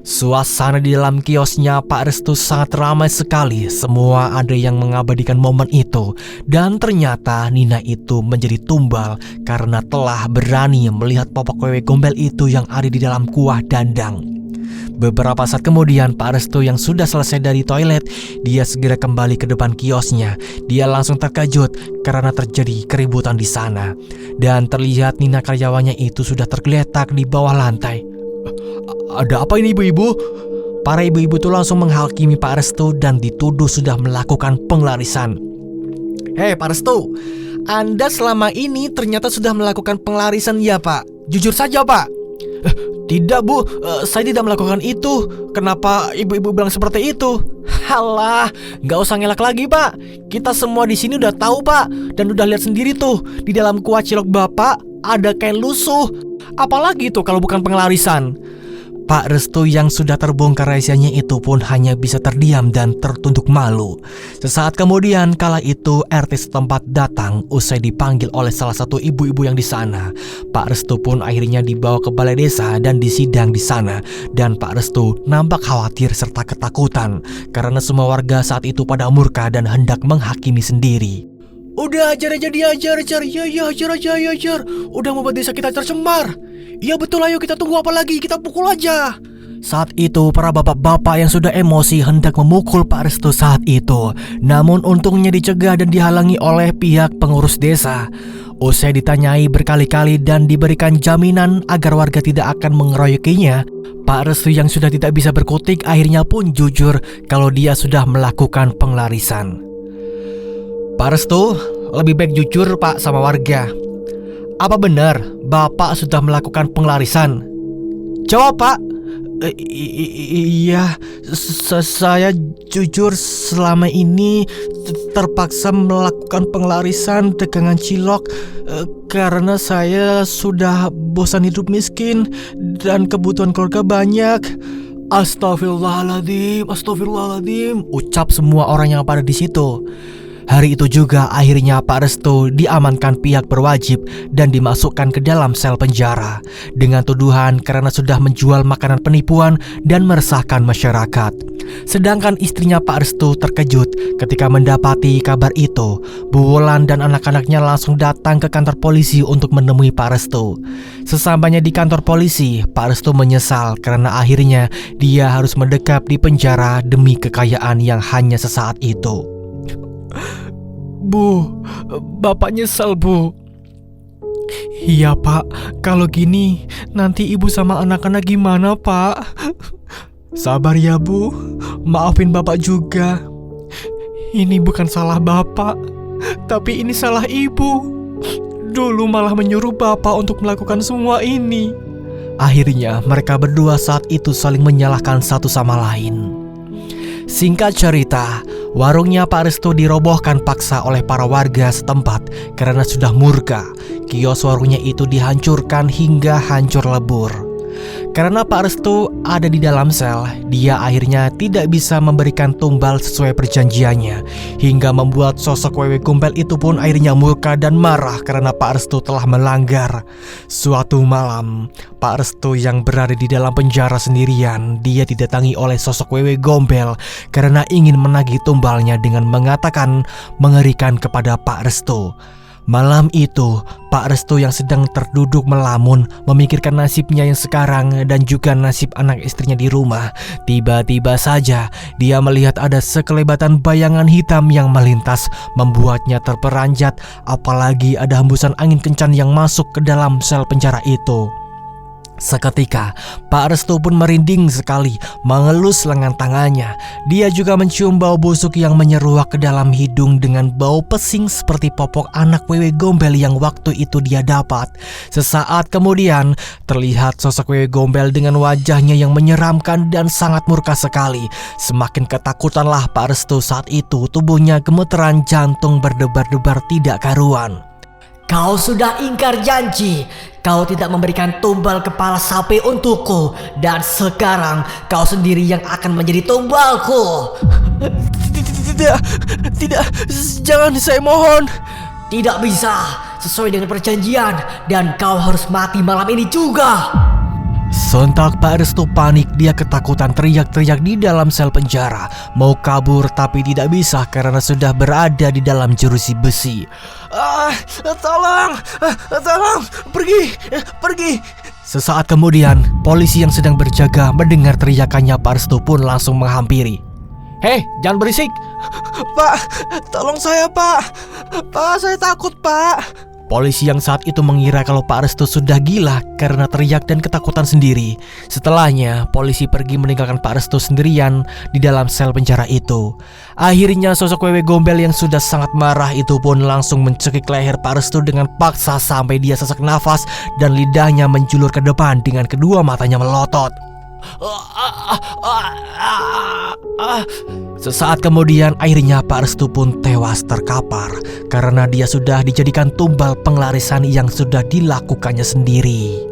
Suasana di dalam kiosnya Pak Restu sangat ramai sekali. Semua ada yang mengabadikan momen itu. Dan ternyata Nina itu menjadi tumbal karena telah berani melihat popok wewe gombel itu yang ada di dalam kuah dandang. Beberapa saat kemudian Pak Restu yang sudah selesai dari toilet, dia segera kembali ke depan kiosnya. Dia langsung terkejut karena terjadi keributan di sana. Dan terlihat Nina karyawannya itu sudah tergeletak di bawah lantai. "Ada apa ini ibu-ibu?" Para ibu-ibu itu langsung menghakimi Pak Restu dan dituduh sudah melakukan penglarisan. "Hei Pak Restu, Anda selama ini ternyata sudah melakukan penglarisan ya Pak? Jujur saja Pak." "Tidak Bu, saya tidak melakukan itu. Kenapa ibu-ibu bilang seperti itu?" "Halah, nggak usah ngelak lagi Pak. Kita semua di sini udah tahu Pak, dan udah lihat sendiri tuh di dalam kuah cilok Bapak ada kain lusuh. Apalagi itu kalau bukan penglarisan." Pak Restu yang sudah terbongkar rahasianya itu pun hanya bisa terdiam dan tertunduk malu. Sesaat kemudian kala itu RT setempat datang usai dipanggil oleh salah satu ibu-ibu yang di sana. Pak Restu pun akhirnya dibawa ke balai desa dan disidang di sana. Dan Pak Restu nampak khawatir serta ketakutan karena semua warga saat itu pada murka dan hendak menghakimi sendiri. "Udah ajar aja dia, ajar. Ya ajar aja, ya ajar. Udah membuat desa kita tercemar. Ya betul, ayo kita tunggu apa lagi, kita pukul aja." Saat itu para bapak-bapak yang sudah emosi hendak memukul Pak Restu saat itu. Namun untungnya dicegah dan dihalangi oleh pihak pengurus desa. Usai ditanyai berkali-kali dan diberikan jaminan agar warga tidak akan mengeroyokinya, Pak Restu yang sudah tidak bisa berkutik akhirnya pun jujur kalau dia sudah melakukan pengelarisan. Pak Restu, lebih baik jujur Pak sama warga. Apa benar Bapak sudah melakukan pengelarisan? Jawab Pak. Iya, saya jujur selama ini terpaksa melakukan pengelarisan dagangan cilok karena saya sudah bosan hidup miskin dan kebutuhan keluarga banyak. Astagfirullahaladzim, astagfirullahaladzim, ucap semua orang yang pada di situ. Hari itu juga akhirnya Pak Restu diamankan pihak berwajib dan dimasukkan ke dalam sel penjara dengan tuduhan karena sudah menjual makanan penipuan dan meresahkan masyarakat. Sedangkan istrinya Pak Restu terkejut ketika mendapati kabar itu. Bu Wulan dan anak-anaknya langsung datang ke kantor polisi untuk menemui Pak Restu. Sesampainya di kantor polisi, Pak Restu menyesal karena akhirnya dia harus mendekap di penjara demi kekayaan yang hanya sesaat itu. Bu, Bapak nyesal Bu. Iya Pak, kalau gini nanti ibu sama anak-anak gimana Pak? Sabar ya Bu, maafin Bapak juga. Ini bukan salah Bapak, tapi ini salah Ibu. Dulu malah menyuruh Bapak untuk melakukan semua ini. Akhirnya mereka berdua saat itu saling menyalahkan satu sama lain. Singkat cerita, warungnya Pak Restu dirobohkan paksa oleh para warga setempat karena sudah murka. Kios warungnya itu dihancurkan hingga hancur lebur. Karena Pak Restu ada di dalam sel, dia akhirnya tidak bisa memberikan tumbal sesuai perjanjiannya, hingga membuat sosok Wewe Gombel itu pun akhirnya murka dan marah karena Pak Restu telah melanggar. Suatu malam, Pak Restu yang berada di dalam penjara sendirian, dia didatangi oleh sosok Wewe Gombel karena ingin menagih tumbalnya dengan mengatakan mengerikan kepada Pak Restu. Malam itu, Pak Restu yang sedang terduduk melamun, memikirkan nasibnya yang sekarang dan juga nasib anak istrinya di rumah. Tiba-tiba saja, dia melihat ada sekelebatan bayangan hitam yang melintas, membuatnya terperanjat. Apalagi ada hembusan angin kencang yang masuk ke dalam sel penjara itu. Seketika, Pak Restu pun merinding sekali, mengelus lengan tangannya. Dia juga mencium bau busuk yang menyeruak ke dalam hidung dengan bau pesing seperti popok anak Wewe Gombel yang waktu itu dia dapat. Sesaat kemudian, terlihat sosok Wewe Gombel dengan wajahnya yang menyeramkan dan sangat murka sekali. Semakin ketakutanlah Pak Restu saat itu, tubuhnya gemeteran, jantung berdebar-debar tidak karuan. Kau sudah ingkar janji. Kau tidak memberikan tumbal kepala sapi untukku. Dan sekarang kau sendiri yang akan menjadi tumbalku. Tidak, jangan, saya mohon. Tidak bisa, sesuai dengan perjanjian. Dan kau harus mati malam ini juga. Sontak Pak Restu panik, dia ketakutan teriak-teriak di dalam sel penjara. Mau kabur tapi tidak bisa karena sudah berada di dalam jeruji besi. Tolong, pergi. Sesaat kemudian, polisi yang sedang berjaga mendengar teriakannya Pak Restu pun langsung menghampiri. Hei, jangan berisik. Pak, tolong saya Pak. Pak, saya takut Pak. Polisi yang saat itu mengira kalau Pak Restu sudah gila karena teriak dan ketakutan sendiri. Setelahnya, polisi pergi meninggalkan Pak Restu sendirian di dalam sel penjara itu. Akhirnya sosok Wewe Gombel yang sudah sangat marah itu pun langsung mencekik leher Pak Restu dengan paksa sampai dia sesak nafas dan lidahnya menjulur ke depan dengan kedua matanya melotot. Sesaat kemudian akhirnya Pak Restu pun tewas terkapar karena dia sudah dijadikan tumbal pengelarisan yang sudah dilakukannya sendiri.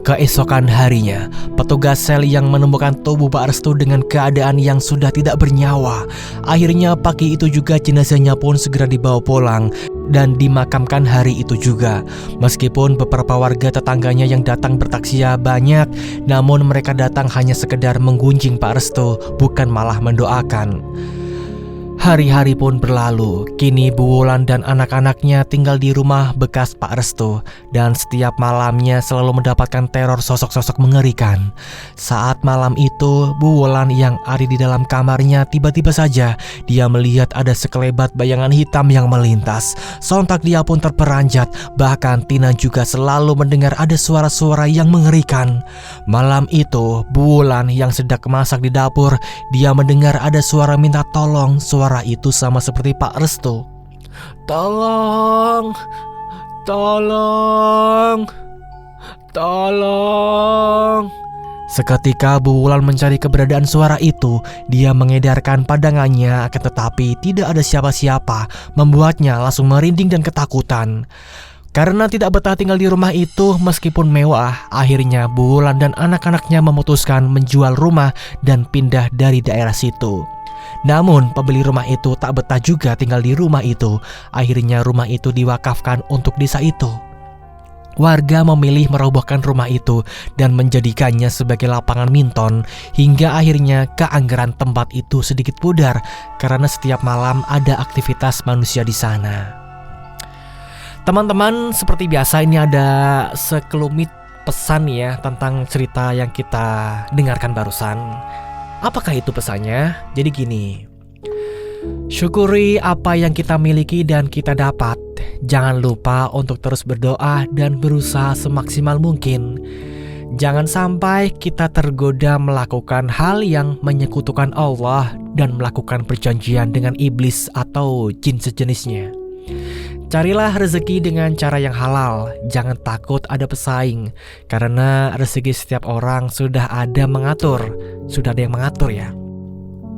Keesokan harinya, petugas sel yang menemukan tubuh Pak Restu dengan keadaan yang sudah tidak bernyawa. Akhirnya pagi itu juga jenazahnya pun segera dibawa pulang dan dimakamkan hari itu juga. Meskipun beberapa warga tetangganya yang datang bertakziah banyak, namun mereka datang hanya sekedar menggunjing Pak Restu, bukan malah mendoakan. Hari-hari pun berlalu. Kini Bu Wulan dan anak-anaknya tinggal di rumah bekas Pak Restu, dan setiap malamnya selalu mendapatkan teror sosok-sosok mengerikan. Saat malam itu, Bu Wulan yang ada di dalam kamarnya tiba-tiba saja dia melihat ada sekelebat bayangan hitam yang melintas. Sontak dia pun terperanjat. Bahkan Tina juga selalu mendengar ada suara-suara yang mengerikan. Malam itu, Bu Wulan yang sedang masak di dapur, dia mendengar ada suara minta tolong. Suara itu sama seperti Pak Restu. Tolong, tolong, tolong. Seketika Bu Wulan mencari keberadaan suara itu. Dia mengedarkan pandangannya, akan tetapi tidak ada siapa-siapa, membuatnya langsung merinding dan ketakutan. Karena tidak betah tinggal di rumah itu meskipun mewah, akhirnya Bu Wulan dan anak-anaknya memutuskan menjual rumah dan pindah dari daerah situ. Namun pembeli rumah itu tak betah juga tinggal di rumah itu. Akhirnya rumah itu diwakafkan untuk desa itu. Warga memilih merobohkan rumah itu dan menjadikannya sebagai lapangan minton, hingga akhirnya keanggaran tempat itu sedikit pudar karena setiap malam ada aktivitas manusia di sana. Teman-teman, seperti biasa ini ada sekelumit pesan ya tentang cerita yang kita dengarkan barusan. Apakah itu pesannya? Jadi gini, syukuri apa yang kita miliki dan kita dapat. Jangan lupa untuk terus berdoa dan berusaha semaksimal mungkin. Jangan sampai kita tergoda melakukan hal yang menyekutukan Allah dan melakukan perjanjian dengan iblis atau jin sejenisnya. Carilah rezeki dengan cara yang halal. Jangan takut ada pesaing, karena rezeki setiap orang sudah ada yang mengatur ya.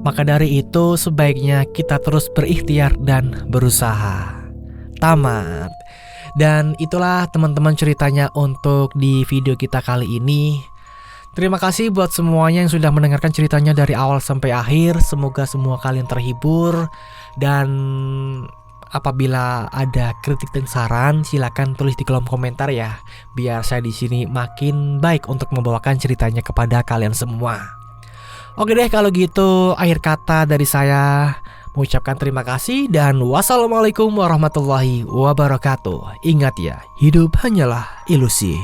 Maka dari itu sebaiknya kita terus berikhtiar dan berusaha. Tamat. Dan itulah teman-teman ceritanya untuk di video kita kali ini. Terima kasih buat semuanya yang sudah mendengarkan ceritanya dari awal sampai akhir. Semoga semua kalian terhibur. Dan apabila ada kritik dan saran, silakan tulis di kolom komentar ya, biar saya di sini makin baik untuk membawakan ceritanya kepada kalian semua. Oke deh, kalau gitu akhir kata dari saya mengucapkan terima kasih dan wassalamualaikum warahmatullahi wabarakatuh. Ingat ya, hidup hanyalah ilusi.